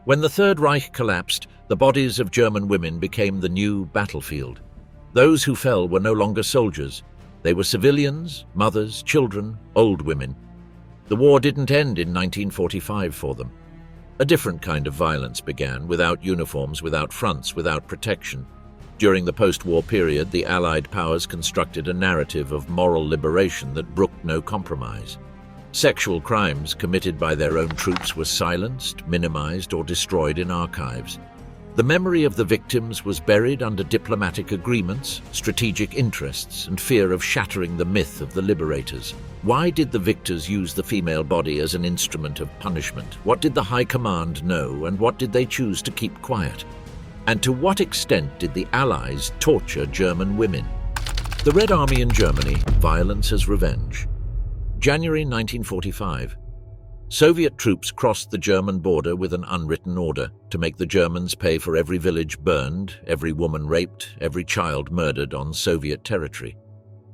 When the Third Reich collapsed, the bodies of German women became the new battlefield. Those who fell were no longer soldiers. They were civilians, mothers, children, old women. The war didn't end in 1945 for them. A different kind of violence began, without uniforms, without fronts, without protection. During the post-war period, the Allied powers constructed a narrative of moral liberation that brooked no compromise. Sexual crimes committed by their own troops were silenced, minimized, or destroyed in archives. The memory of the victims was buried under diplomatic agreements, strategic interests, and fear of shattering the myth of the liberators. Why did the victors use the female body as an instrument of punishment? What did the High Command know, and what did they choose to keep quiet? And to what extent did the Allies torture German women? The Red Army in Germany, violence as revenge. January 1945. Soviet troops crossed the German border with an unwritten order to make the Germans pay for every village burned, every woman raped, every child murdered on Soviet territory.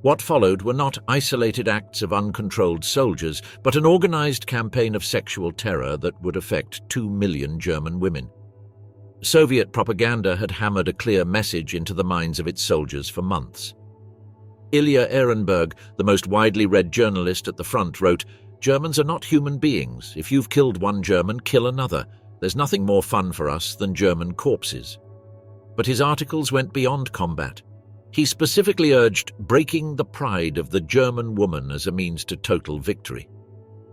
What followed were not isolated acts of uncontrolled soldiers, but an organized campaign of sexual terror that would affect 2 million German women. Soviet propaganda had hammered a clear message into the minds of its soldiers for months. Ilya Ehrenberg, the most widely read journalist at the front, wrote, "Germans are not human beings. If you've killed one German, kill another. There's nothing more fun for us than German corpses." But his articles went beyond combat. He specifically urged breaking the pride of the German woman as a means to total victory.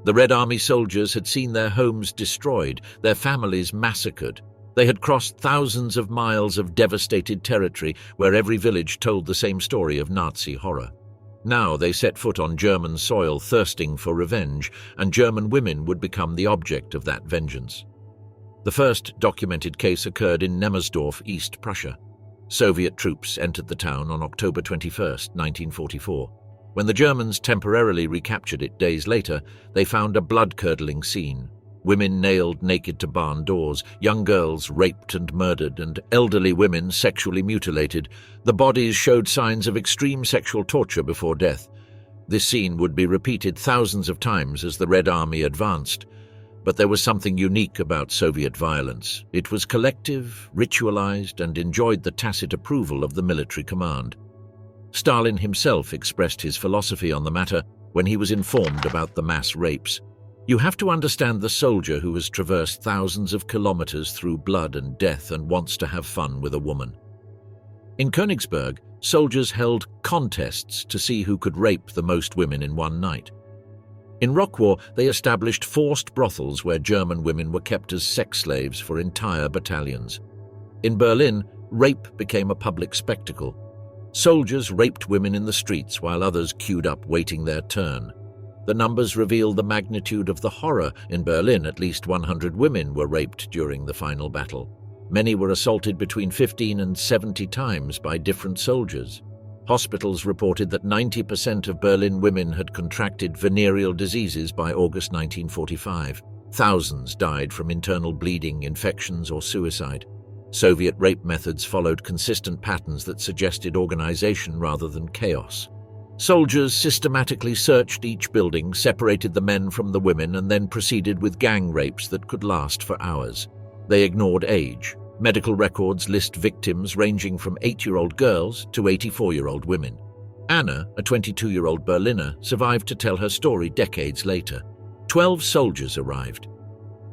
The Red Army soldiers had seen their homes destroyed, their families massacred. They had crossed thousands of miles of devastated territory where every village told the same story of Nazi horror. Now they set foot on German soil thirsting for revenge, and German women would become the object of that vengeance. The first documented case occurred in Nemmersdorf, East Prussia. Soviet troops entered the town on October 21, 1944. When the Germans temporarily recaptured it days later, they found a blood-curdling scene. Women nailed naked to barn doors, young girls raped and murdered, and elderly women sexually mutilated. The bodies showed signs of extreme sexual torture before death. This scene would be repeated thousands of times as the Red Army advanced. But there was something unique about Soviet violence. It was collective, ritualized, and enjoyed the tacit approval of the military command. Stalin himself expressed his philosophy on the matter when he was informed about the mass rapes. "You have to understand the soldier who has traversed thousands of kilometers through blood and death and wants to have fun with a woman." In Königsberg, soldiers held contests to see who could rape the most women in one night. In Rockwar, they established forced brothels where German women were kept as sex slaves for entire battalions. In Berlin, rape became a public spectacle. Soldiers raped women in the streets while others queued up waiting their turn. The numbers reveal the magnitude of the horror. In Berlin, at least 100 women were raped during the final battle. Many were assaulted between 15 and 70 times by different soldiers. Hospitals reported that 90% of Berlin women had contracted venereal diseases by August 1945. Thousands died from internal bleeding, infections, or suicide. Soviet rape methods followed consistent patterns that suggested organization rather than chaos. Soldiers systematically searched each building, separated the men from the women, and then proceeded with gang rapes that could last for hours. They ignored age. Medical records list victims ranging from 8-year-old girls to 84-year-old women. Anna, a 22-year-old Berliner, survived to tell her story decades later. 12 soldiers arrived.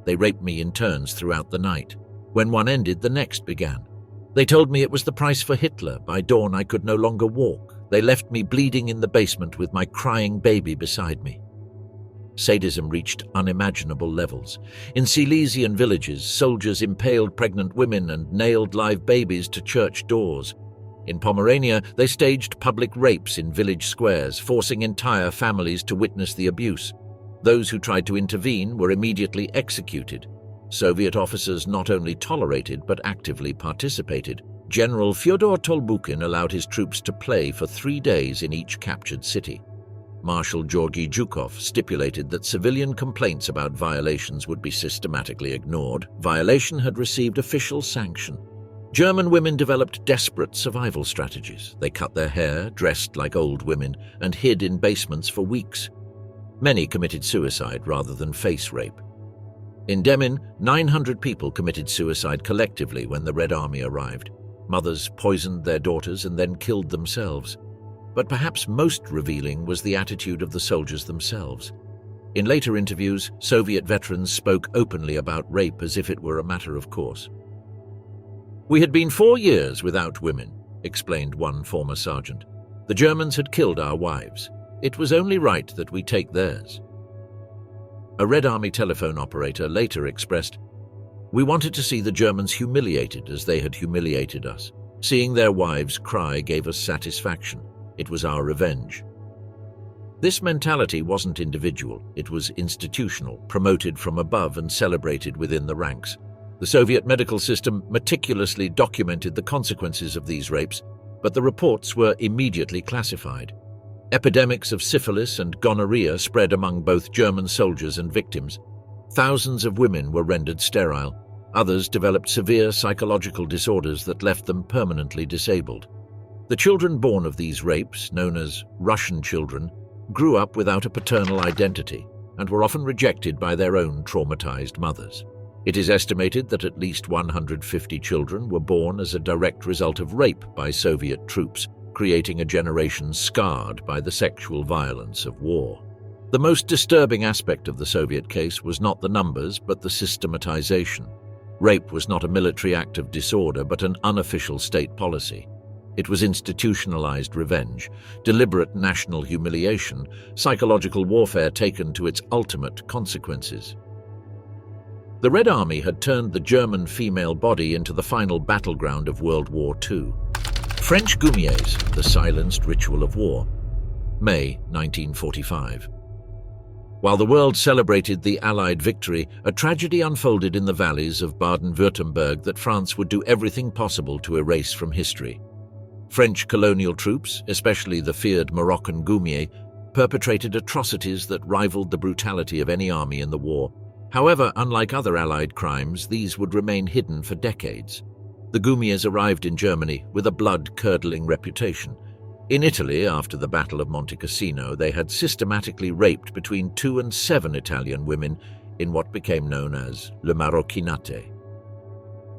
They raped me in turns throughout the night. When one ended, the next began. They told me it was the price for Hitler. By dawn, I could no longer walk. They left me bleeding in the basement with my crying baby beside me. Sadism reached unimaginable levels. In Silesian villages, soldiers impaled pregnant women and nailed live babies to church doors. In Pomerania, they staged public rapes in village squares, forcing entire families to witness the abuse. Those who tried to intervene were immediately executed. Soviet officers not only tolerated but actively participated. General Fyodor Tolbukin allowed his troops to play for 3 days in each captured city. Marshal Georgy Zhukov stipulated that civilian complaints about violations would be systematically ignored. Violation had received official sanction. German women developed desperate survival strategies. They cut their hair, dressed like old women, and hid in basements for weeks. Many committed suicide rather than face rape. In Demmin, 900 people committed suicide collectively when the Red Army arrived. Mothers poisoned their daughters and then killed themselves. But perhaps most revealing was the attitude of the soldiers themselves. In later interviews, Soviet veterans spoke openly about rape as if it were a matter of course. "We had been 4 years without women," explained one former sergeant. "The Germans had killed our wives. It was only right that we take theirs." A Red Army telephone operator later expressed, "We wanted to see the Germans humiliated as they had humiliated us. Seeing their wives cry gave us satisfaction. It was our revenge." This mentality wasn't individual, it was institutional, promoted from above and celebrated within the ranks. The Soviet medical system meticulously documented the consequences of these rapes, but the reports were immediately classified. Epidemics of syphilis and gonorrhea spread among both German soldiers and victims. Thousands of women were rendered sterile. Others developed severe psychological disorders that left them permanently disabled. The children born of these rapes, known as Russian children, grew up without a paternal identity and were often rejected by their own traumatized mothers. It is estimated that at least 150 children were born as a direct result of rape by Soviet troops, creating a generation scarred by the sexual violence of war. The most disturbing aspect of the Soviet case was not the numbers, but the systematization. Rape was not a military act of disorder, but an unofficial state policy. It was institutionalized revenge, deliberate national humiliation, psychological warfare taken to its ultimate consequences. The Red Army had turned the German female body into the final battleground of World War II. French goumiers, the silenced ritual of war. May 1945. While the world celebrated the Allied victory, a tragedy unfolded in the valleys of Baden-Württemberg that France would do everything possible to erase from history. French colonial troops, especially the feared Moroccan goumier, perpetrated atrocities that rivaled the brutality of any army in the war. However, unlike other Allied crimes, these would remain hidden for decades. The goumiers arrived in Germany with a blood-curdling reputation. In Italy, after the Battle of Monte Cassino, they had systematically raped between 2 and 7 Italian women in what became known as le Marocchinate.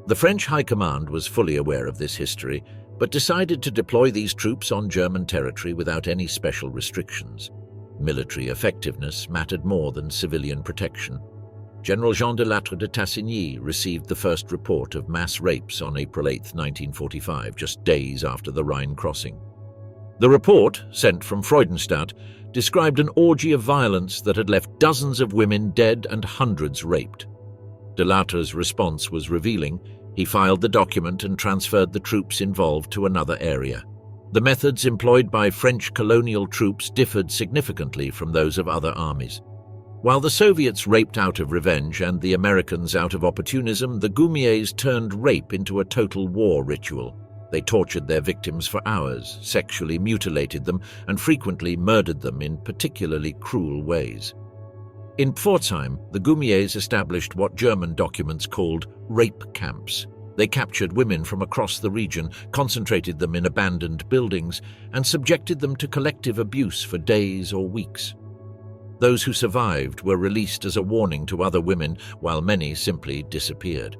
The French High Command was fully aware of this history, but decided to deploy these troops on German territory without any special restrictions. Military effectiveness mattered more than civilian protection. General Jean de Lattre de Tassigny received the first report of mass rapes on April 8, 1945, just days after the Rhine crossing. The report, sent from Freudenstadt, described an orgy of violence that had left dozens of women dead and hundreds raped. De Lattre's response was revealing. He filed the document and transferred the troops involved to another area. The methods employed by French colonial troops differed significantly from those of other armies. While the Soviets raped out of revenge and the Americans out of opportunism, the goumiers turned rape into a total war ritual. They tortured their victims for hours, sexually mutilated them, and frequently murdered them in particularly cruel ways. In Pforzheim, the goumiers established what German documents called rape camps. They captured women from across the region, concentrated them in abandoned buildings, and subjected them to collective abuse for days or weeks. Those who survived were released as a warning to other women, while many simply disappeared.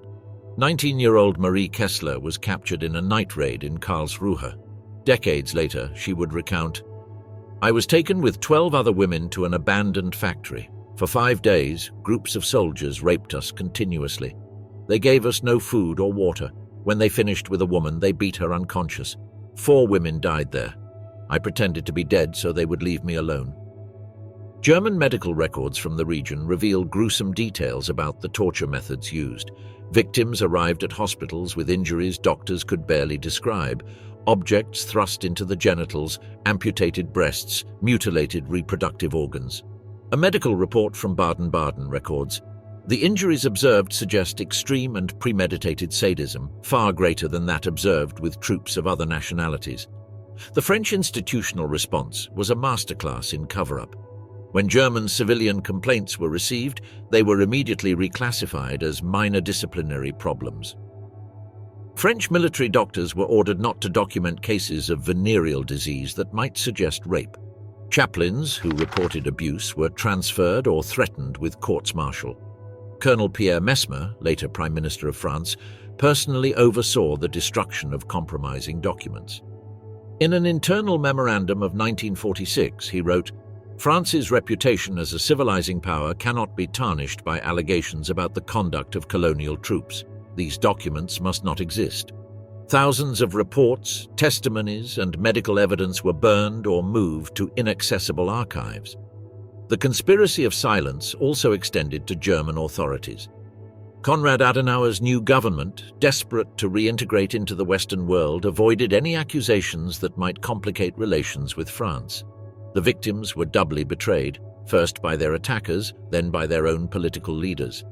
19-year-old Marie Kessler was captured in a night raid in Karlsruhe. Decades later, she would recount, "I was taken with 12 other women to an abandoned factory. For 5 days, groups of soldiers raped us continuously. They gave us no food or water. When they finished with a woman, they beat her unconscious. 4 women died there. I pretended to be dead so they would leave me alone." German medical records from the region reveal gruesome details about the torture methods used. Victims arrived at hospitals with injuries doctors could barely describe, objects thrust into the genitals, amputated breasts, mutilated reproductive organs. A medical report from Baden-Baden records, "The injuries observed suggest extreme and premeditated sadism, far greater than that observed with troops of other nationalities." The French institutional response was a masterclass in cover-up. When German civilian complaints were received, they were immediately reclassified as minor disciplinary problems. French military doctors were ordered not to document cases of venereal disease that might suggest rape. Chaplains who reported abuse were transferred or threatened with courts-martial. Colonel Pierre Mesmer, later Prime Minister of France, personally oversaw the destruction of compromising documents. In an internal memorandum of 1946, he wrote, "France's reputation as a civilizing power cannot be tarnished by allegations about the conduct of colonial troops. These documents must not exist." Thousands of reports, testimonies, and medical evidence were burned or moved to inaccessible archives. The conspiracy of silence also extended to German authorities. Konrad Adenauer's new government, desperate to reintegrate into the Western world, avoided any accusations that might complicate relations with France. The victims were doubly betrayed, first by their attackers, then by their own political leaders.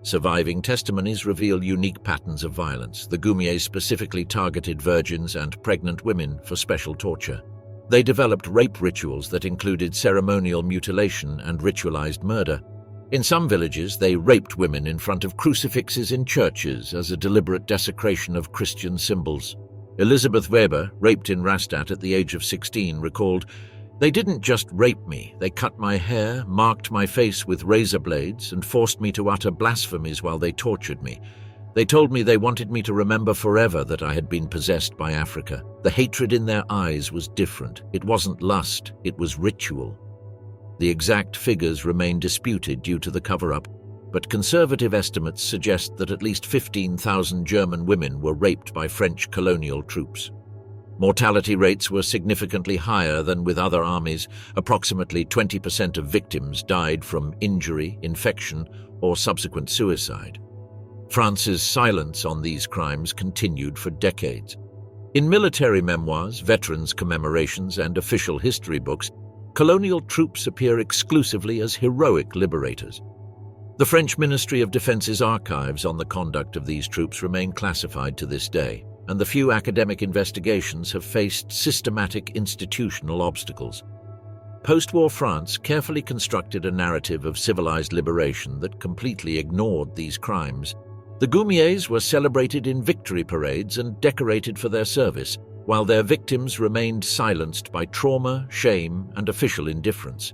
Surviving testimonies reveal unique patterns of violence. The Goumiers specifically targeted virgins and pregnant women for special torture. They developed rape rituals that included ceremonial mutilation and ritualized murder. In some villages, they raped women in front of crucifixes in churches as a deliberate desecration of Christian symbols. Elisabeth Weber, raped in Rastatt at the age of 16, recalled, "They didn't just rape me, they cut my hair, marked my face with razor blades, and forced me to utter blasphemies while they tortured me. They told me they wanted me to remember forever that I had been possessed by Africa. The hatred in their eyes was different. It wasn't lust, it was ritual." The exact figures remain disputed due to the cover-up, but conservative estimates suggest that at least 15,000 German women were raped by French colonial troops. Mortality rates were significantly higher than with other armies. Approximately 20% of victims died from injury, infection, or subsequent suicide. France's silence on these crimes continued for decades. In military memoirs, veterans' commemorations, and official history books, colonial troops appear exclusively as heroic liberators. The French Ministry of Defense's archives on the conduct of these troops remain classified to this day, and the few academic investigations have faced systematic institutional obstacles. Post-war France carefully constructed a narrative of civilized liberation that completely ignored these crimes. The Goumiers were celebrated in victory parades and decorated for their service, while their victims remained silenced by trauma, shame, and official indifference.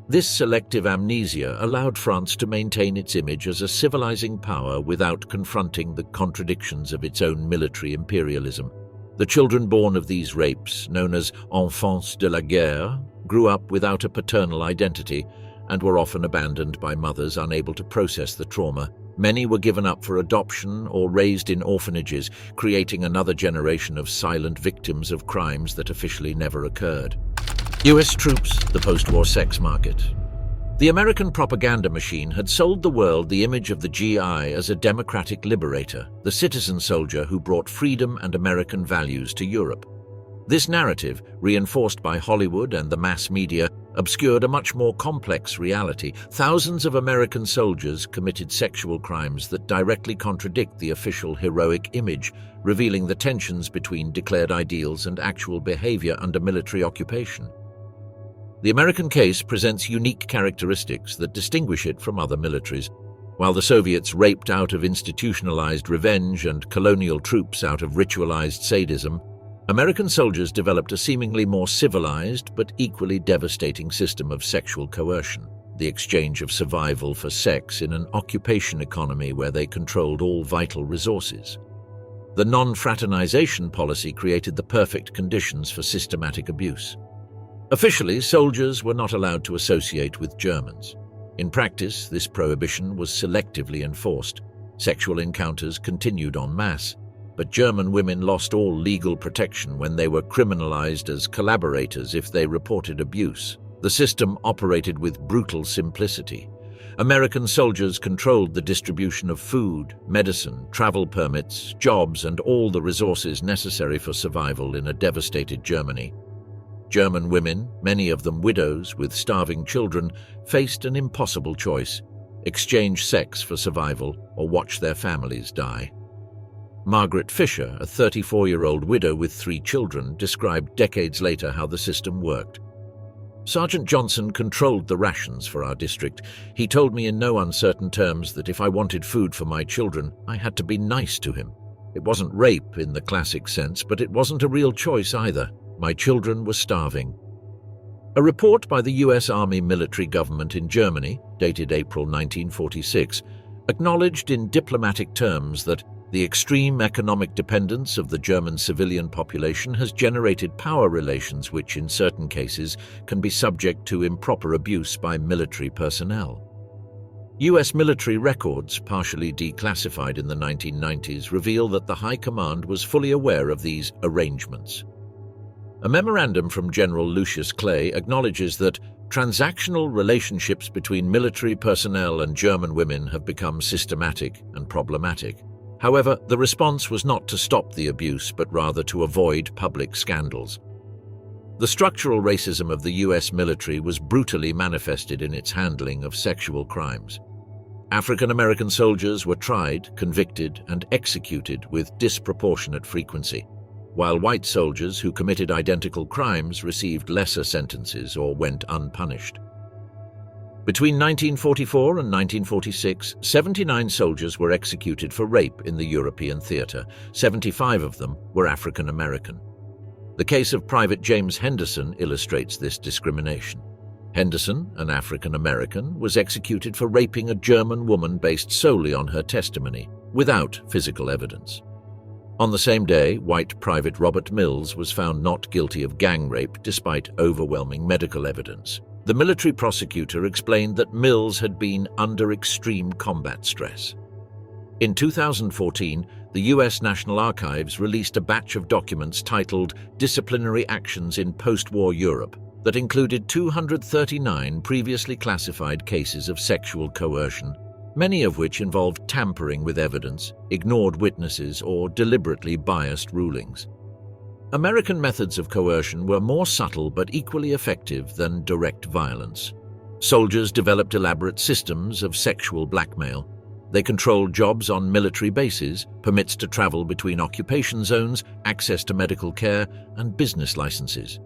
This selective amnesia allowed France to maintain its image as a civilizing power without confronting the contradictions of its own military imperialism. The children born of these rapes, known as enfants de la guerre, grew up without a paternal identity and were often abandoned by mothers unable to process the trauma. Many were given up for adoption or raised in orphanages, creating another generation of silent victims of crimes that officially never occurred. US troops, the post-war sex market. The American propaganda machine had sold the world the image of the GI as a democratic liberator, the citizen soldier who brought freedom and American values to Europe. This narrative, reinforced by Hollywood and the mass media, obscured a much more complex reality. Thousands of American soldiers committed sexual crimes that directly contradict the official heroic image, revealing the tensions between declared ideals and actual behavior under military occupation. The American case presents unique characteristics that distinguish it from other militaries. While the Soviets raped out of institutionalized revenge and colonial troops out of ritualized sadism, American soldiers developed a seemingly more civilized but equally devastating system of sexual coercion, the exchange of survival for sex in an occupation economy where they controlled all vital resources. The non-fraternization policy created the perfect conditions for systematic abuse. Officially, soldiers were not allowed to associate with Germans. In practice, this prohibition was selectively enforced. Sexual encounters continued en masse, but German women lost all legal protection when they were criminalized as collaborators if they reported abuse. The system operated with brutal simplicity. American soldiers controlled the distribution of food, medicine, travel permits, jobs, and all the resources necessary for survival in a devastated Germany. German women, many of them widows with starving children, faced an impossible choice: exchange sex for survival or watch their families die. Margaret Fisher, a 34-year-old widow with 3 children, described decades later how the system worked. "Sergeant Johnson controlled the rations for our district. He told me in no uncertain terms that if I wanted food for my children, I had to be nice to him. It wasn't rape in the classic sense, but it wasn't a real choice either. My children were starving." A report by the US Army military government in Germany, dated April 1946, acknowledged in diplomatic terms that the extreme economic dependence of the German civilian population has generated power relations which, in certain cases, can be subject to improper abuse by military personnel. US military records, partially declassified in the 1990s, reveal that the High Command was fully aware of these arrangements. A memorandum from General Lucius Clay acknowledges that transactional relationships between military personnel and German women have become systematic and problematic. However, the response was not to stop the abuse, but rather to avoid public scandals. The structural racism of the US military was brutally manifested in its handling of sexual crimes. African American soldiers were tried, convicted, and executed with disproportionate frequency, while white soldiers who committed identical crimes received lesser sentences or went unpunished. Between 1944 and 1946, 79 soldiers were executed for rape in the European theatre. 75 of them were African American. The case of Private James Henderson illustrates this discrimination. Henderson, an African American, was executed for raping a German woman based solely on her testimony, without physical evidence. On the same day, white Private Robert Mills was found not guilty of gang rape despite overwhelming medical evidence. The military prosecutor explained that Mills had been under extreme combat stress. In 2014, the US National Archives released a batch of documents titled Disciplinary Actions in Post-War Europe that included 239 previously classified cases of sexual coercion, many of which involved tampering with evidence, ignored witnesses, or deliberately biased rulings. American methods of coercion were more subtle but equally effective than direct violence. Soldiers developed elaborate systems of sexual blackmail. They controlled jobs on military bases, permits to travel between occupation zones, access to medical care, and business licenses.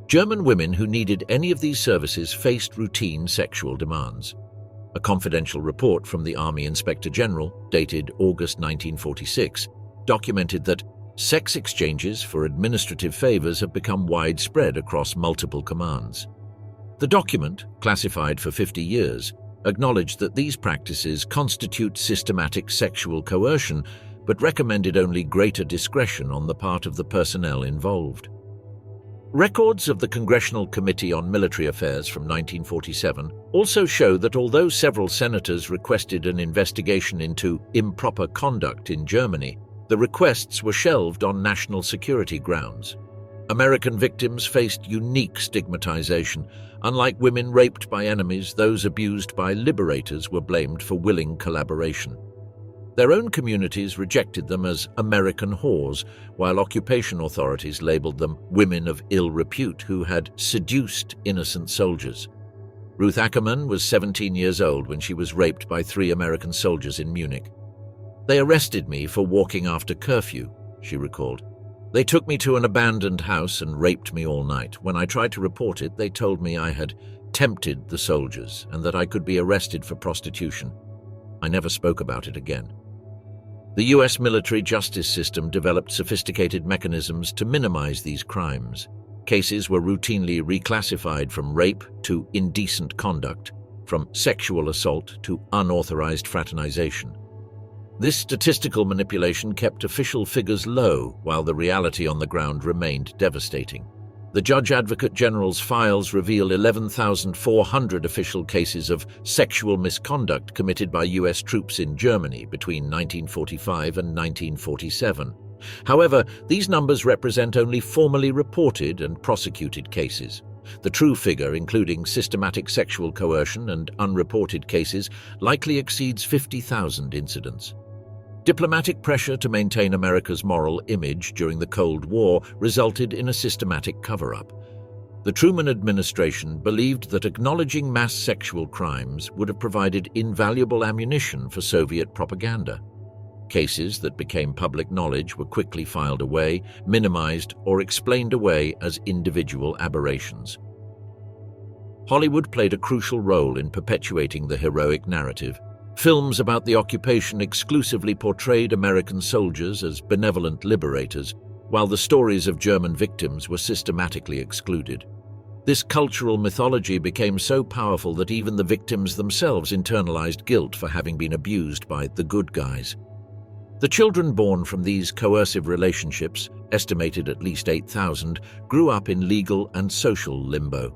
German women who needed any of these services faced routine sexual demands. A confidential report from the Army Inspector General, dated August 1946, documented that sex exchanges for administrative favors have become widespread across multiple commands. The document, classified for 50 years, acknowledged that these practices constitute systematic sexual coercion, but recommended only greater discretion on the part of the personnel involved. Records of the Congressional Committee on Military Affairs from 1947 also show that although several senators requested an investigation into improper conduct in Germany, the requests were shelved on national security grounds. American victims faced unique stigmatization. Unlike women raped by enemies, those abused by liberators were blamed for willing collaboration. Their own communities rejected them as American whores, while occupation authorities labeled them women of ill repute who had seduced innocent soldiers. Ruth Ackerman was 17 years old when she was raped by 3 American soldiers in Munich. "They arrested me for walking after curfew," she recalled. "They took me to an abandoned house and raped me all night. When I tried to report it, they told me I had tempted the soldiers and that I could be arrested for prostitution. I never spoke about it again." The US military justice system developed sophisticated mechanisms to minimize these crimes. Cases were routinely reclassified from rape to indecent conduct, from sexual assault to unauthorized fraternization. This statistical manipulation kept official figures low, while the reality on the ground remained devastating. The Judge Advocate General's files reveal 11,400 official cases of sexual misconduct committed by US troops in Germany between 1945 and 1947. However, these numbers represent only formally reported and prosecuted cases. The true figure, including systematic sexual coercion and unreported cases, likely exceeds 50,000 incidents. Diplomatic pressure to maintain America's moral image during the Cold War resulted in a systematic cover-up. The Truman administration believed that acknowledging mass sexual crimes would have provided invaluable ammunition for Soviet propaganda. Cases that became public knowledge were quickly filed away, minimized, or explained away as individual aberrations. Hollywood played a crucial role in perpetuating the heroic narrative. Films about the occupation exclusively portrayed American soldiers as benevolent liberators, while the stories of German victims were systematically excluded. This cultural mythology became so powerful that even the victims themselves internalized guilt for having been abused by the good guys. The children born from these coercive relationships, estimated at least 8,000, grew up in legal and social limbo.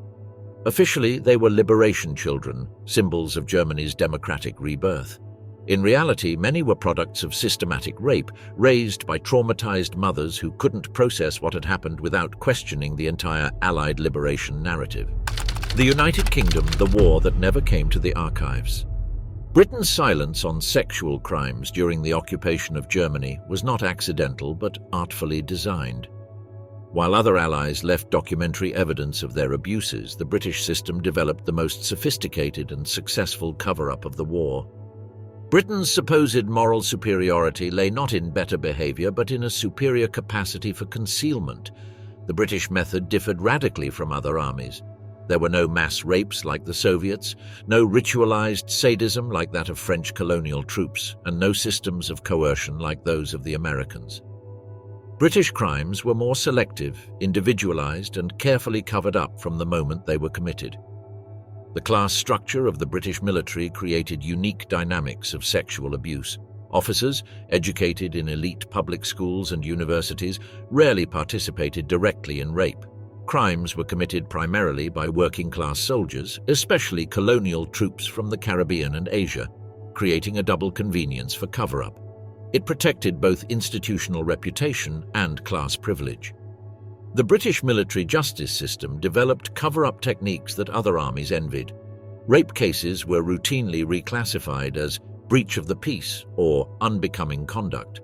Officially, they were liberation children, symbols of Germany's democratic rebirth. In reality, many were products of systematic rape, raised by traumatized mothers who couldn't process what had happened without questioning the entire Allied liberation narrative. The United Kingdom, the war that never came to the archives. Britain's silence on sexual crimes during the occupation of Germany was not accidental but artfully designed. While other allies left documentary evidence of their abuses, the British system developed the most sophisticated and successful cover-up of the war. Britain's supposed moral superiority lay not in better behavior but in a superior capacity for concealment. The British method differed radically from other armies. There were no mass rapes like the Soviets, no ritualized sadism like that of French colonial troops, and no systems of coercion like those of the Americans. British crimes were more selective, individualized, and carefully covered up from the moment they were committed. The class structure of the British military created unique dynamics of sexual abuse. Officers, educated in elite public schools and universities, rarely participated directly in rape. Crimes were committed primarily by working-class soldiers, especially colonial troops from the Caribbean and Asia, creating a double convenience for cover-up. It protected both institutional reputation and class privilege. The British military justice system developed cover-up techniques that other armies envied. Rape cases were routinely reclassified as breach of the peace or unbecoming conduct.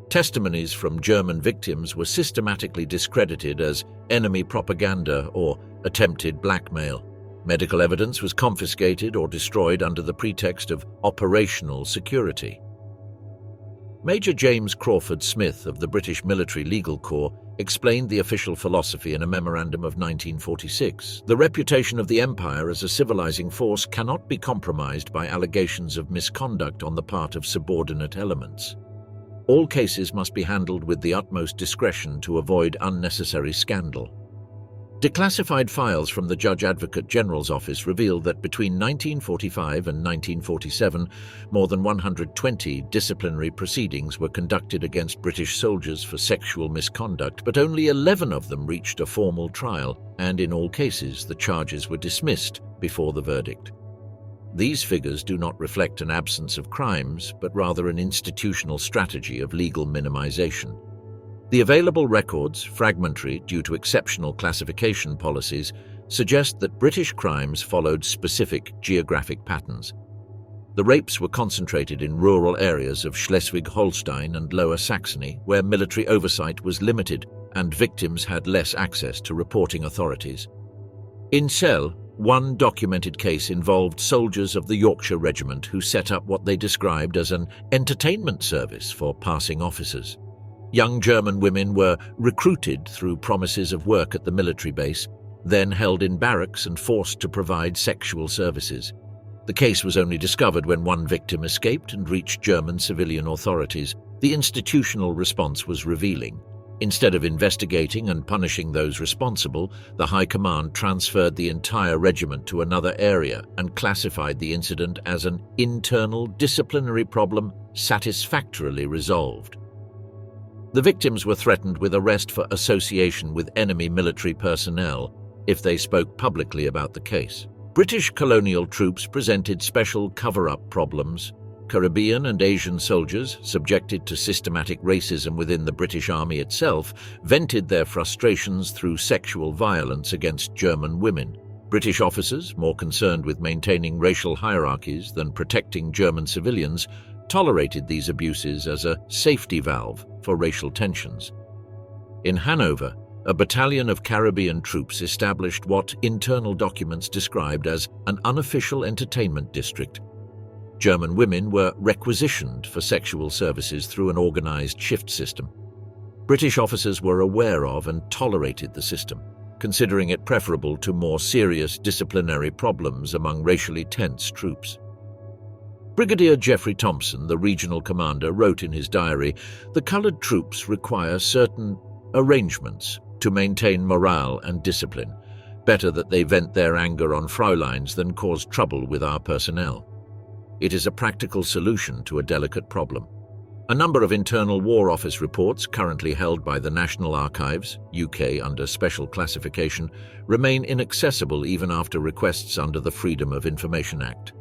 Testimonies from German victims were systematically discredited as enemy propaganda or attempted blackmail. Medical evidence was confiscated or destroyed under the pretext of operational security. Major James Crawford Smith of the British Military Legal Corps explained the official philosophy in a memorandum of 1946. The reputation of the Empire as a civilizing force cannot be compromised by allegations of misconduct on the part of subordinate elements. All cases must be handled with the utmost discretion to avoid unnecessary scandal. Declassified files from the Judge Advocate General's office revealed that between 1945 and 1947, more than 120 disciplinary proceedings were conducted against British soldiers for sexual misconduct, but only 11 of them reached a formal trial, and in all cases the charges were dismissed before the verdict. These figures do not reflect an absence of crimes, but rather an institutional strategy of legal minimization. The available records, fragmentary due to exceptional classification policies, suggest that British crimes followed specific geographic patterns. The rapes were concentrated in rural areas of Schleswig-Holstein and Lower Saxony, where military oversight was limited and victims had less access to reporting authorities. In Celle, one documented case involved soldiers of the Yorkshire Regiment who set up what they described as an entertainment service for passing officers. Young German women were recruited through promises of work at the military base, then held in barracks and forced to provide sexual services. The case was only discovered when one victim escaped and reached German civilian authorities. The institutional response was revealing. Instead of investigating and punishing those responsible, the High Command transferred the entire regiment to another area and classified the incident as an internal disciplinary problem satisfactorily resolved. The victims were threatened with arrest for association with enemy military personnel if they spoke publicly about the case. British colonial troops presented special cover-up problems. Caribbean and Asian soldiers, subjected to systematic racism within the British Army itself, vented their frustrations through sexual violence against German women. British officers, more concerned with maintaining racial hierarchies than protecting German civilians, tolerated these abuses as a safety valve for racial tensions. In Hanover, a battalion of Caribbean troops established what internal documents described as an unofficial entertainment district. German women were requisitioned for sexual services through an organized shift system. British officers were aware of and tolerated the system, considering it preferable to more serious disciplinary problems among racially tense troops. Brigadier Geoffrey Thompson, the regional commander, wrote in his diary, "The colored troops require certain arrangements to maintain morale and discipline. Better that they vent their anger on Fräuleins than cause trouble with our personnel. It is a practical solution to a delicate problem. A number of Internal War Office reports, currently held by the National Archives, UK under special classification, remain inaccessible even after requests under the Freedom of Information Act.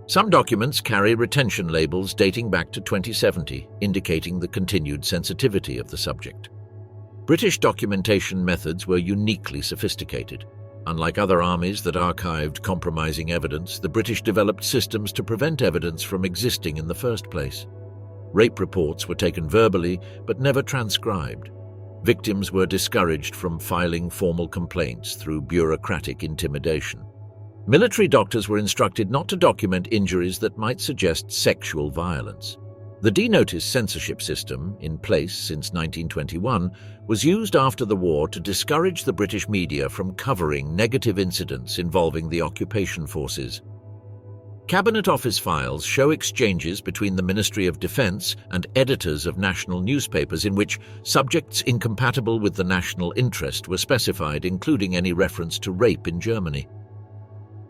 Some documents carry retention labels dating back to 2070, indicating the continued sensitivity of the subject. British documentation methods were uniquely sophisticated. Unlike other armies that archived compromising evidence, the British developed systems to prevent evidence from existing in the first place. Rape reports were taken verbally, but never transcribed. Victims were discouraged from filing formal complaints through bureaucratic intimidation. Military doctors were instructed not to document injuries that might suggest sexual violence. The denotice censorship system, in place since 1921, was used after the war to discourage the British media from covering negative incidents involving the occupation forces. Cabinet Office files show exchanges between the Ministry of Defence and editors of national newspapers in which subjects incompatible with the national interest were specified, including any reference to rape in Germany.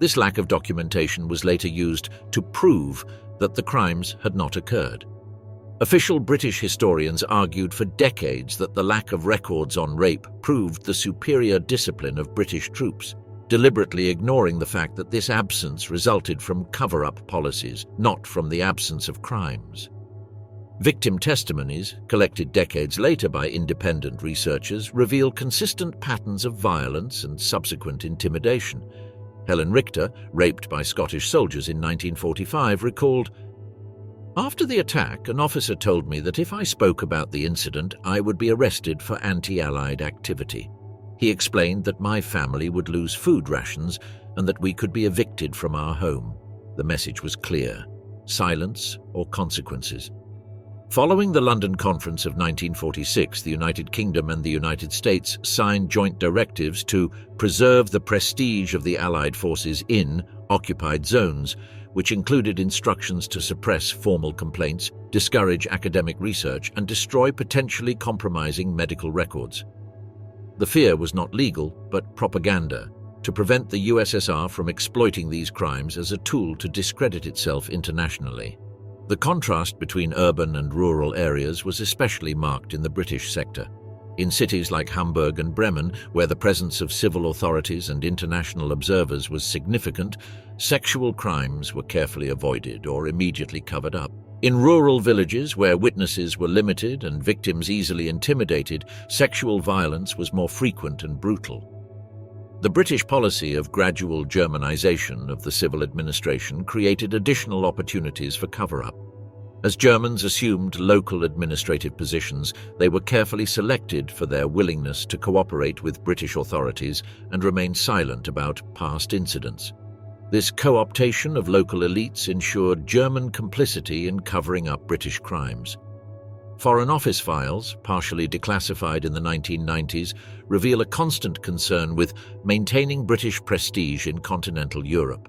This lack of documentation was later used to prove that the crimes had not occurred. Official British historians argued for decades that the lack of records on rape proved the superior discipline of British troops, deliberately ignoring the fact that this absence resulted from cover-up policies, not from the absence of crimes. Victim testimonies, collected decades later by independent researchers, reveal consistent patterns of violence and subsequent intimidation. Helen Richter, raped by Scottish soldiers in 1945, recalled, "After the attack, an officer told me that if I spoke about the incident, I would be arrested for anti-Allied activity. He explained that my family would lose food rations and that we could be evicted from our home. The message was clear: silence or consequences." Following the London Conference of 1946, the United Kingdom and the United States signed joint directives to preserve the prestige of the Allied forces in occupied zones, which included instructions to suppress formal complaints, discourage academic research, and destroy potentially compromising medical records. The fear was not legal, but propaganda, to prevent the USSR from exploiting these crimes as a tool to discredit itself internationally. The contrast between urban and rural areas was especially marked in the British sector. In cities like Hamburg and Bremen, where the presence of civil authorities and international observers was significant, sexual crimes were carefully avoided or immediately covered up. In rural villages where witnesses were limited and victims easily intimidated, sexual violence was more frequent and brutal. The British policy of gradual Germanization of the civil administration created additional opportunities for cover-up. As Germans assumed local administrative positions, they were carefully selected for their willingness to cooperate with British authorities and remain silent about past incidents. This co-optation of local elites ensured German complicity in covering up British crimes. Foreign Office files, partially declassified in the 1990s, reveal a constant concern with maintaining British prestige in continental Europe.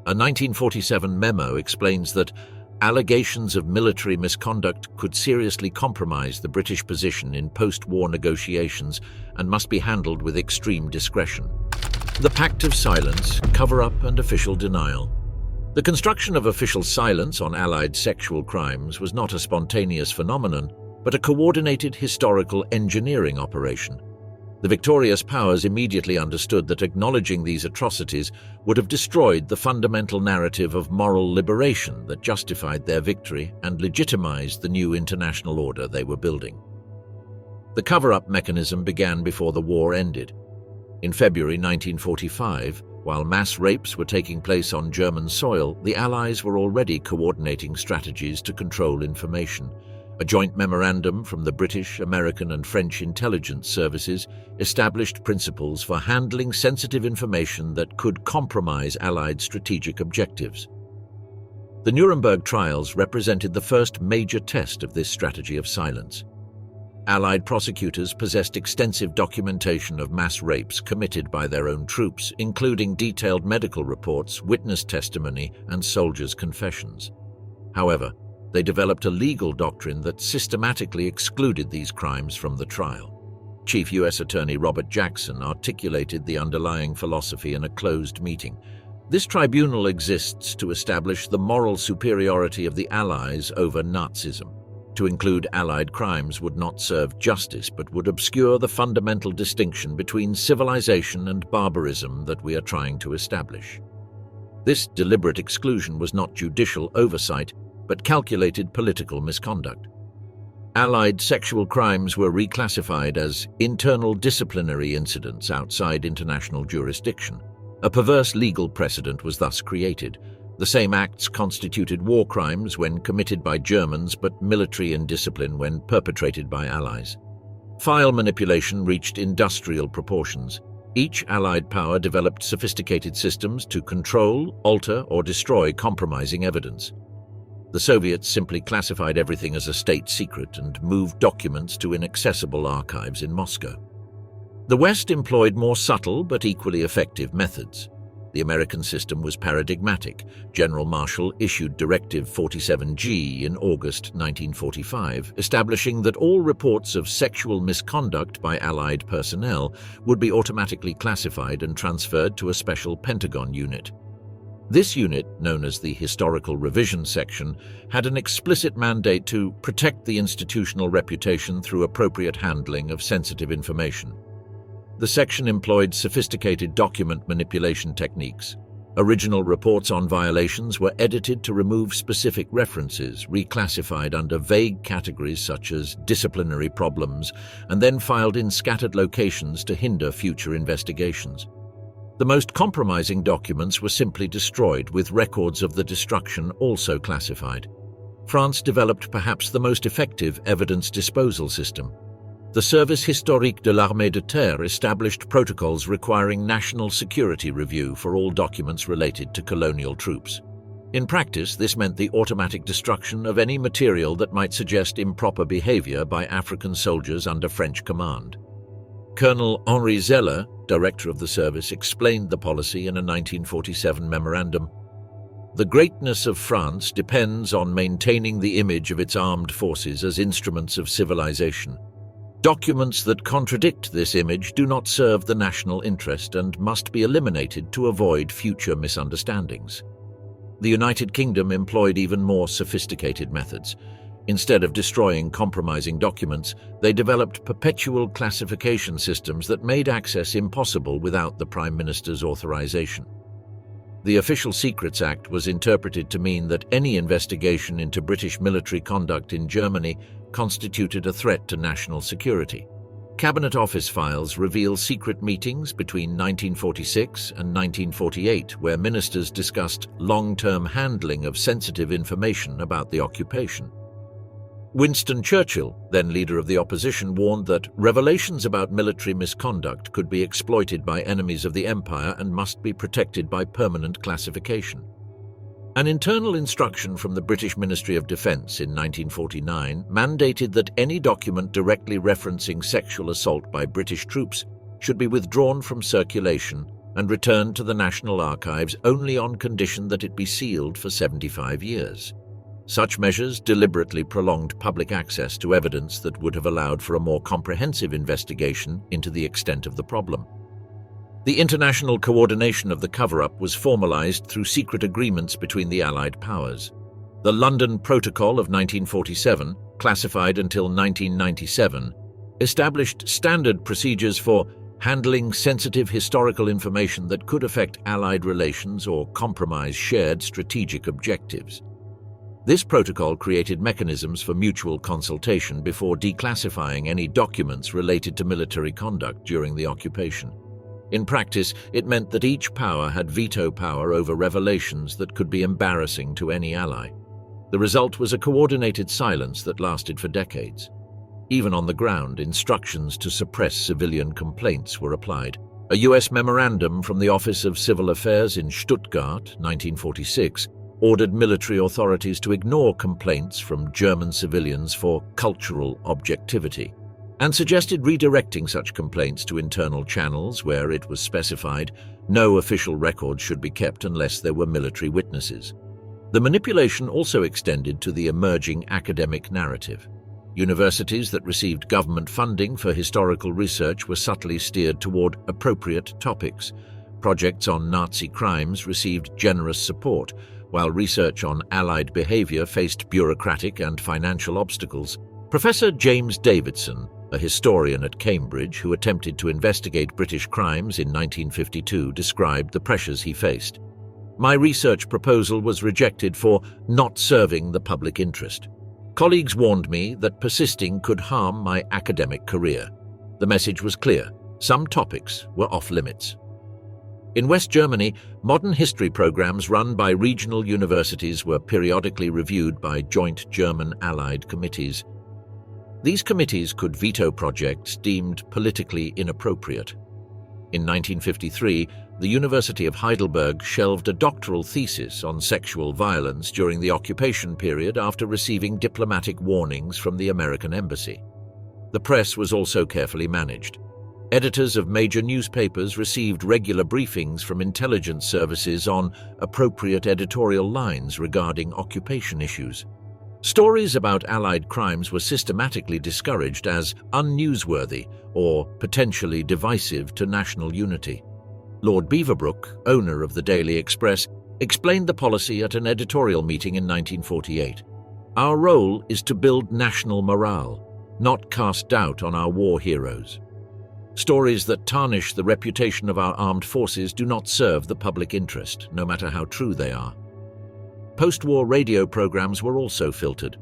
A 1947 memo explains that allegations of military misconduct could seriously compromise the British position in post-war negotiations and must be handled with extreme discretion. The Pact of Silence, cover-up and official denial. The construction of official silence on Allied sexual crimes was not a spontaneous phenomenon, but a coordinated historical engineering operation. The victorious powers immediately understood that acknowledging these atrocities would have destroyed the fundamental narrative of moral liberation that justified their victory and legitimized the new international order they were building. The cover-up mechanism began before the war ended. In February 1945, while mass rapes were taking place on German soil, the Allies were already coordinating strategies to control information. A joint memorandum from the British, American, and French intelligence services established principles for handling sensitive information that could compromise Allied strategic objectives. The Nuremberg trials represented the first major test of this strategy of silence. Allied prosecutors possessed extensive documentation of mass rapes committed by their own troops, including detailed medical reports, witness testimony, and soldiers' confessions. However, they developed a legal doctrine that systematically excluded these crimes from the trial. Chief U.S. Attorney Robert Jackson articulated the underlying philosophy in a closed meeting. This tribunal exists to establish the moral superiority of the Allies over Nazism. To include Allied crimes would not serve justice, but would obscure the fundamental distinction between civilization and barbarism that we are trying to establish. This deliberate exclusion was not judicial oversight, but calculated political misconduct. Allied sexual crimes were reclassified as internal disciplinary incidents outside international jurisdiction. A perverse legal precedent was thus created. The same acts constituted war crimes when committed by Germans, but military indiscipline when perpetrated by Allies. File manipulation reached industrial proportions. Each Allied power developed sophisticated systems to control, alter, or destroy compromising evidence. The Soviets simply classified everything as a state secret and moved documents to inaccessible archives in Moscow. The West employed more subtle but equally effective methods. The American system was paradigmatic. General Marshall issued Directive 47G in August 1945, establishing that all reports of sexual misconduct by Allied personnel would be automatically classified and transferred to a special Pentagon unit. This unit, known as the Historical Revision Section, had an explicit mandate to protect the institutional reputation through appropriate handling of sensitive information. The section employed sophisticated document manipulation techniques. Original reports on violations were edited to remove specific references, reclassified under vague categories such as disciplinary problems, and then filed in scattered locations to hinder future investigations. The most compromising documents were simply destroyed, with records of the destruction also classified. France developed perhaps the most effective evidence disposal system. The Service Historique de l'Armée de Terre established protocols requiring national security review for all documents related to colonial troops. In practice, this meant the automatic destruction of any material that might suggest improper behavior by African soldiers under French command. Colonel Henri Zeller, director of the service, explained the policy in a 1947 memorandum. The greatness of France depends on maintaining the image of its armed forces as instruments of civilization. Documents that contradict this image do not serve the national interest and must be eliminated to avoid future misunderstandings. The United Kingdom employed even more sophisticated methods. Instead of destroying compromising documents, they developed perpetual classification systems that made access impossible without the Prime Minister's authorization. The Official Secrets Act was interpreted to mean that any investigation into British military conduct in Germany constituted a threat to national security. Cabinet Office files reveal secret meetings between 1946 and 1948 where ministers discussed long-term handling of sensitive information about the occupation. Winston Churchill, then leader of the opposition, warned that revelations about military misconduct could be exploited by enemies of the empire and must be protected by permanent classification. An internal instruction from the British Ministry of Defence in 1949 mandated that any document directly referencing sexual assault by British troops should be withdrawn from circulation and returned to the National Archives only on condition that it be sealed for 75 years. Such measures deliberately prolonged public access to evidence that would have allowed for a more comprehensive investigation into the extent of the problem. The international coordination of the cover-up was formalized through secret agreements between the Allied powers. The London Protocol of 1947, classified until 1997, established standard procedures for handling sensitive historical information that could affect Allied relations or compromise shared strategic objectives. This protocol created mechanisms for mutual consultation before declassifying any documents related to military conduct during the occupation. In practice, it meant that each power had veto power over revelations that could be embarrassing to any ally. The result was a coordinated silence that lasted for decades. Even on the ground, instructions to suppress civilian complaints were applied. A U.S. memorandum from the Office of Civil Affairs in Stuttgart, 1946, ordered military authorities to ignore complaints from German civilians for cultural objectivity, and suggested redirecting such complaints to internal channels where it was specified no official records should be kept unless there were military witnesses. The manipulation also extended to the emerging academic narrative. Universities that received government funding for historical research were subtly steered toward appropriate topics. Projects on Nazi crimes received generous support, while research on Allied behavior faced bureaucratic and financial obstacles. Professor James Davidson, a historian at Cambridge who attempted to investigate British crimes in 1952, described the pressures he faced. "My research proposal was rejected for not serving the public interest. Colleagues warned me that persisting could harm my academic career. The message was clear: some topics were off-limits." In West Germany, modern history programs run by regional universities were periodically reviewed by joint German-Allied committees. These committees could veto projects deemed politically inappropriate. In 1953, the University of Heidelberg shelved a doctoral thesis on sexual violence during the occupation period after receiving diplomatic warnings from the American embassy. The press was also carefully managed. Editors of major newspapers received regular briefings from intelligence services on appropriate editorial lines regarding occupation issues. Stories about Allied crimes were systematically discouraged as unnewsworthy or potentially divisive to national unity. Lord Beaverbrook, owner of the Daily Express, explained the policy at an editorial meeting in 1948. "Our role is to build national morale, not cast doubt on our war heroes. Stories that tarnish the reputation of our armed forces do not serve the public interest, no matter how true they are." Post-war radio programs were also filtered.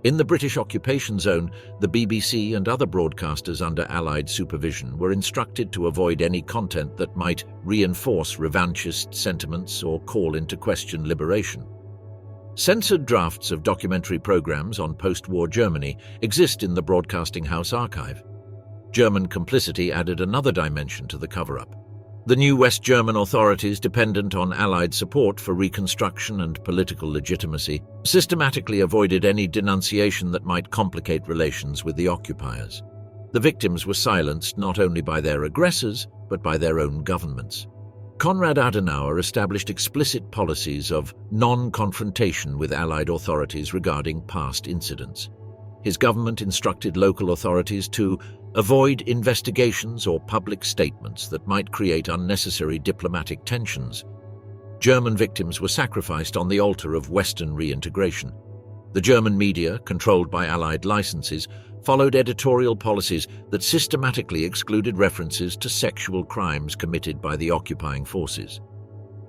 In the British occupation zone, the BBC and other broadcasters under Allied supervision were instructed to avoid any content that might reinforce revanchist sentiments or call into question liberation. Censored drafts of documentary programs on post-war Germany exist in the Broadcasting House archive. German complicity added another dimension to the cover-up. The new West German authorities, dependent on Allied support for reconstruction and political legitimacy, systematically avoided any denunciation that might complicate relations with the occupiers. The victims were silenced not only by their aggressors, but by their own governments. Konrad Adenauer established explicit policies of non-confrontation with Allied authorities regarding past incidents. His government instructed local authorities to avoid investigations or public statements that might create unnecessary diplomatic tensions. German victims were sacrificed on the altar of Western reintegration. The German media, controlled by Allied licenses, followed editorial policies that systematically excluded references to sexual crimes committed by the occupying forces.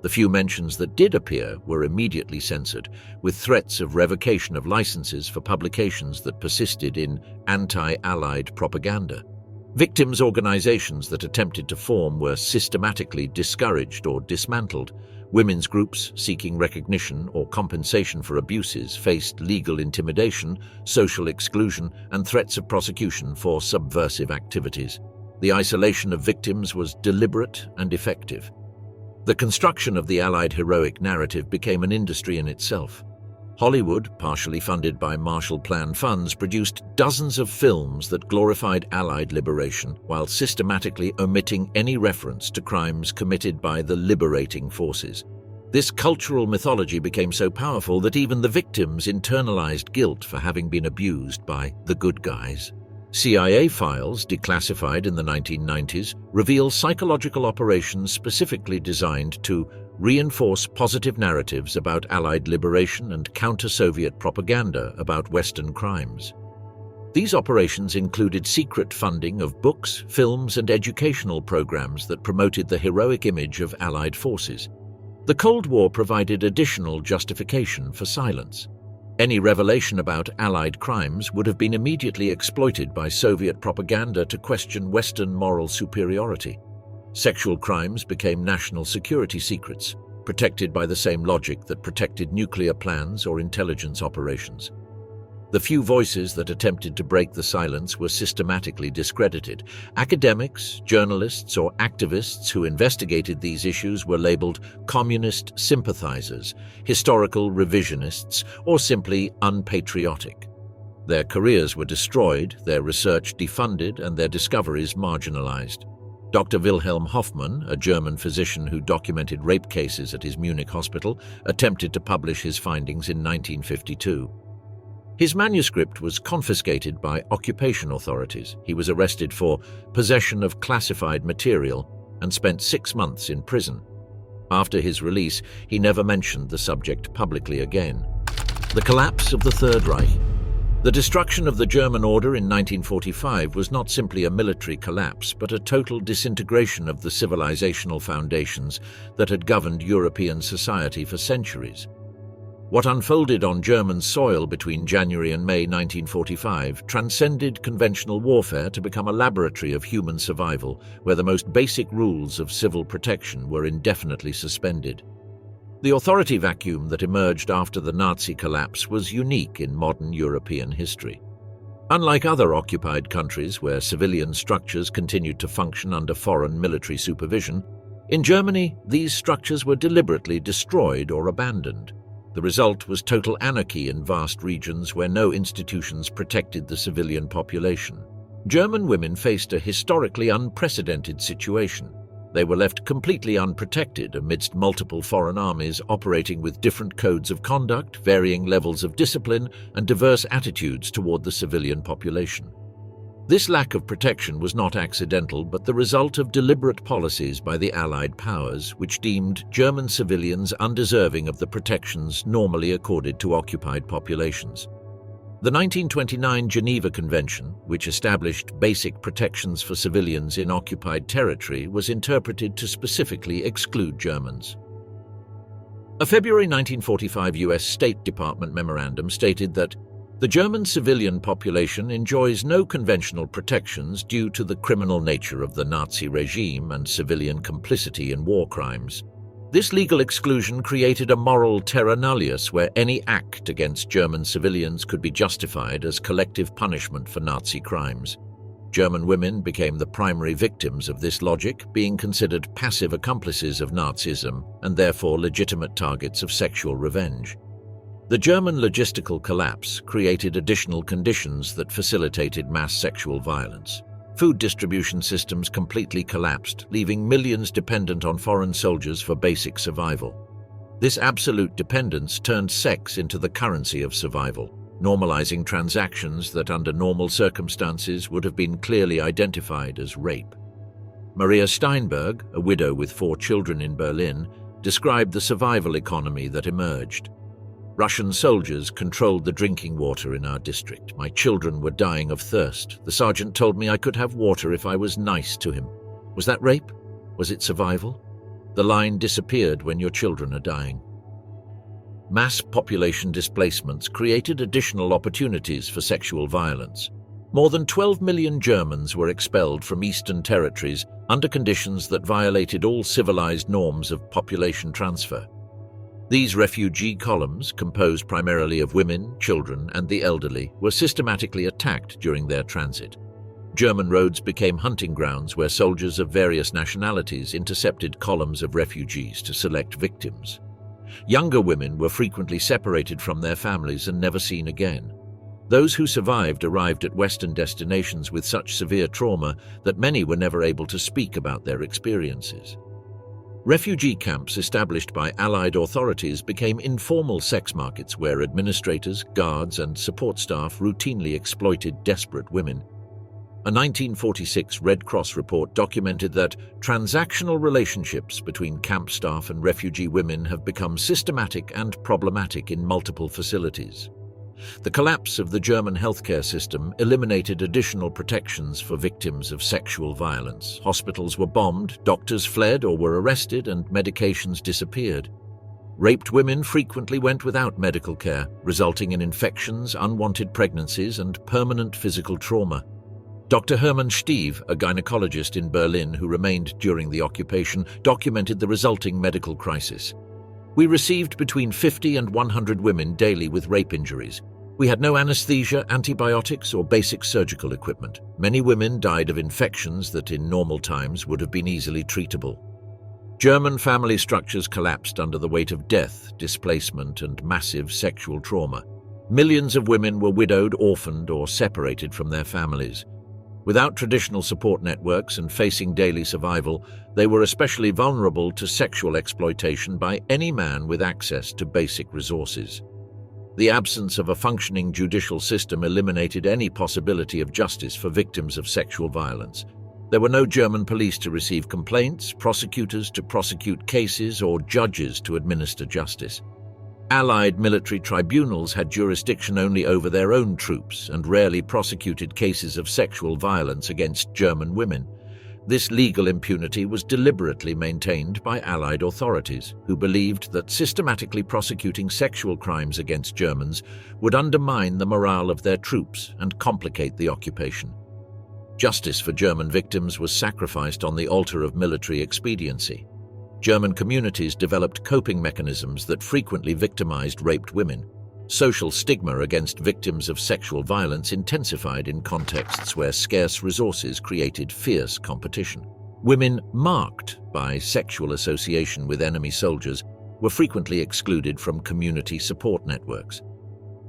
The few mentions that did appear were immediately censored, with threats of revocation of licenses for publications that persisted in anti-Allied propaganda. Victims' organizations that attempted to form were systematically discouraged or dismantled. Women's groups seeking recognition or compensation for abuses faced legal intimidation, social exclusion, and threats of prosecution for subversive activities. The isolation of victims was deliberate and effective. The construction of the Allied heroic narrative became an industry in itself. Hollywood, partially funded by Marshall Plan funds, produced dozens of films that glorified Allied liberation while systematically omitting any reference to crimes committed by the liberating forces. This cultural mythology became so powerful that even the victims internalized guilt for having been abused by the good guys. CIA files, declassified in the 1990s, reveal psychological operations specifically designed to reinforce positive narratives about Allied liberation and counter-Soviet propaganda about Western crimes. These operations included secret funding of books, films, and educational programs that promoted the heroic image of Allied forces. The Cold War provided additional justification for silence. Any revelation about Allied crimes would have been immediately exploited by Soviet propaganda to question Western moral superiority. Sexual crimes became national security secrets, protected by the same logic that protected nuclear plans or intelligence operations. The few voices that attempted to break the silence were systematically discredited. Academics, journalists, or activists who investigated these issues were labeled communist sympathizers, historical revisionists, or simply unpatriotic. Their careers were destroyed, their research defunded, and their discoveries marginalized. Dr. Wilhelm Hoffmann, a German physician who documented rape cases at his Munich hospital, attempted to publish his findings in 1952. His manuscript was confiscated by occupation authorities. He was arrested for possession of classified material and spent 6 months in prison. After his release, he never mentioned the subject publicly again. The collapse of the Third Reich. The destruction of the German order in 1945 was not simply a military collapse, but a total disintegration of the civilizational foundations that had governed European society for centuries. What unfolded on German soil between January and May 1945 transcended conventional warfare to become a laboratory of human survival, where the most basic rules of civil protection were indefinitely suspended. The authority vacuum that emerged after the Nazi collapse was unique in modern European history. Unlike other occupied countries where civilian structures continued to function under foreign military supervision, in Germany these structures were deliberately destroyed or abandoned. The result was total anarchy in vast regions where no institutions protected the civilian population. German women faced a historically unprecedented situation. They were left completely unprotected amidst multiple foreign armies operating with different codes of conduct, varying levels of discipline, and diverse attitudes toward the civilian population. This lack of protection was not accidental, but the result of deliberate policies by the Allied powers, which deemed German civilians undeserving of the protections normally accorded to occupied populations. The 1929 Geneva Convention, which established basic protections for civilians in occupied territory, was interpreted to specifically exclude Germans. A February 1945 U.S. State Department memorandum stated that the German civilian population enjoys no conventional protections due to the criminal nature of the Nazi regime and civilian complicity in war crimes. This legal exclusion created a moral terra nullius where any act against German civilians could be justified as collective punishment for Nazi crimes. German women became the primary victims of this logic, being considered passive accomplices of Nazism and therefore legitimate targets of sexual revenge. The German logistical collapse created additional conditions that facilitated mass sexual violence. Food distribution systems completely collapsed, leaving millions dependent on foreign soldiers for basic survival. This absolute dependence turned sex into the currency of survival, normalizing transactions that under normal circumstances would have been clearly identified as rape. Maria Steinberg, a widow with 4 children in Berlin, described the survival economy that emerged. Russian soldiers controlled the drinking water in our district. My children were dying of thirst. The sergeant told me I could have water if I was nice to him. Was that rape? Was it survival? The line disappeared when your children are dying. Mass population displacements created additional opportunities for sexual violence. More than 12 million Germans were expelled from eastern territories under conditions that violated all civilized norms of population transfer. These refugee columns, composed primarily of women, children, and the elderly, were systematically attacked during their transit. German roads became hunting grounds where soldiers of various nationalities intercepted columns of refugees to select victims. Younger women were frequently separated from their families and never seen again. Those who survived arrived at Western destinations with such severe trauma that many were never able to speak about their experiences. Refugee camps established by Allied authorities became informal sex markets where administrators, guards, and support staff routinely exploited desperate women. A 1946 Red Cross report documented that transactional relationships between camp staff and refugee women have become systematic and problematic in multiple facilities. The collapse of the German healthcare system eliminated additional protections for victims of sexual violence. Hospitals were bombed, doctors fled or were arrested, and medications disappeared. Raped women frequently went without medical care, resulting in infections, unwanted pregnancies, and permanent physical trauma. Dr. Hermann Stieve, a gynecologist in Berlin who remained during the occupation, documented the resulting medical crisis. We received between 50 and 100 women daily with rape injuries. We had no anesthesia, antibiotics, or basic surgical equipment. Many women died of infections that in normal times would have been easily treatable. German family structures collapsed under the weight of death, displacement, and massive sexual trauma. Millions of women were widowed, orphaned, or separated from their families. Without traditional support networks and facing daily survival, they were especially vulnerable to sexual exploitation by any man with access to basic resources. The absence of a functioning judicial system eliminated any possibility of justice for victims of sexual violence. There were no German police to receive complaints, prosecutors to prosecute cases, or judges to administer justice. Allied military tribunals had jurisdiction only over their own troops and rarely prosecuted cases of sexual violence against German women. This legal impunity was deliberately maintained by Allied authorities, who believed that systematically prosecuting sexual crimes against Germans would undermine the morale of their troops and complicate the occupation. Justice for German victims was sacrificed on the altar of military expediency. German communities developed coping mechanisms that frequently victimized raped women. Social stigma against victims of sexual violence intensified in contexts where scarce resources created fierce competition. Women marked by sexual association with enemy soldiers were frequently excluded from community support networks.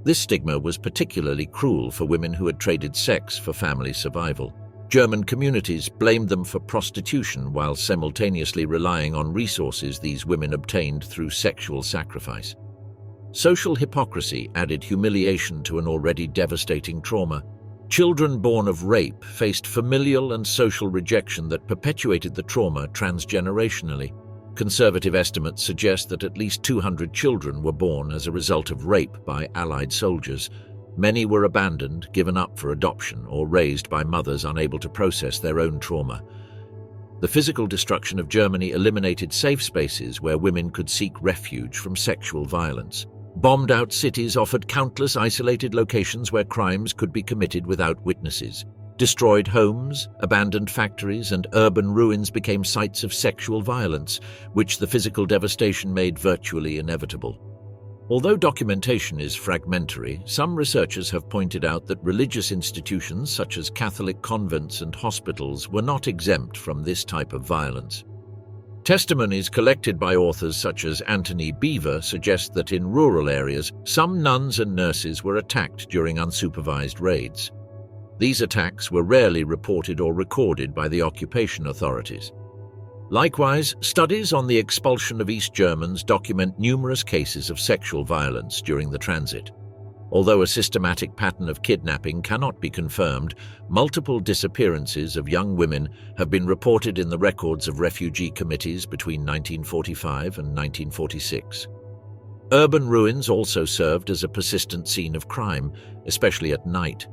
This stigma was particularly cruel for women who had traded sex for family survival. German communities blamed them for prostitution while simultaneously relying on resources these women obtained through sexual sacrifice. Social hypocrisy added humiliation to an already devastating trauma. Children born of rape faced familial and social rejection that perpetuated the trauma transgenerationally. Conservative estimates suggest that at least 200 children were born as a result of rape by Allied soldiers. Many were abandoned, given up for adoption, or raised by mothers unable to process their own trauma. The physical destruction of Germany eliminated safe spaces where women could seek refuge from sexual violence. Bombed-out cities offered countless isolated locations where crimes could be committed without witnesses. Destroyed homes, abandoned factories, and urban ruins became sites of sexual violence, which the physical devastation made virtually inevitable. Although documentation is fragmentary, some researchers have pointed out that religious institutions such as Catholic convents and hospitals were not exempt from this type of violence. Testimonies collected by authors such as Anthony Beaver suggest that in rural areas, some nuns and nurses were attacked during unsupervised raids. These attacks were rarely reported or recorded by the occupation authorities. Likewise, studies on the expulsion of East Germans document numerous cases of sexual violence during the transit. Although a systematic pattern of kidnapping cannot be confirmed, multiple disappearances of young women have been reported in the records of refugee committees between 1945 and 1946. Urban ruins also served as a persistent scene of crime, especially at night.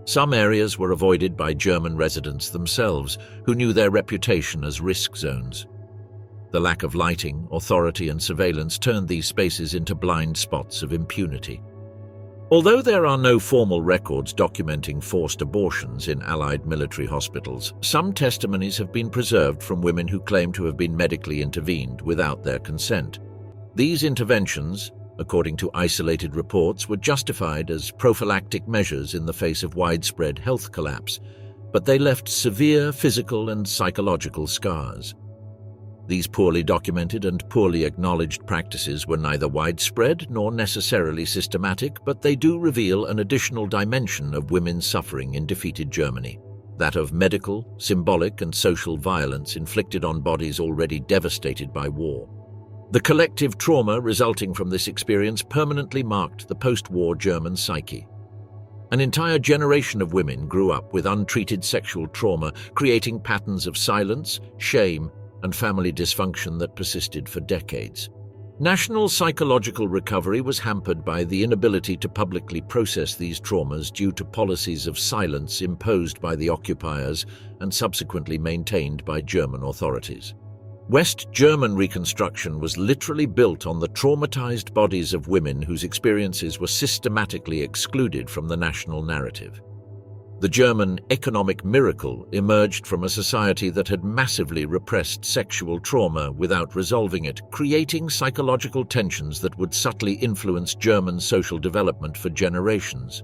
Some areas were avoided by German residents themselves, who knew their reputation as risk zones. The lack of lighting, authority, and surveillance turned these spaces into blind spots of impunity. Although there are no formal records documenting forced abortions in Allied military hospitals, some testimonies have been preserved from women who claim to have been medically intervened without their consent. These interventions, according to isolated reports, were justified as prophylactic measures in the face of widespread health collapse, but they left severe physical and psychological scars. These poorly documented and poorly acknowledged practices were neither widespread nor necessarily systematic, but they do reveal an additional dimension of women's suffering in defeated Germany, that of medical, symbolic, and social violence inflicted on bodies already devastated by war. The collective trauma resulting from this experience permanently marked the post-war German psyche. An entire generation of women grew up with untreated sexual trauma, creating patterns of silence, shame, and family dysfunction that persisted for decades. National psychological recovery was hampered by the inability to publicly process these traumas due to policies of silence imposed by the occupiers and subsequently maintained by German authorities. West German reconstruction was literally built on the traumatized bodies of women whose experiences were systematically excluded from the national narrative. The German economic miracle emerged from a society that had massively repressed sexual trauma without resolving it, creating psychological tensions that would subtly influence German social development for generations.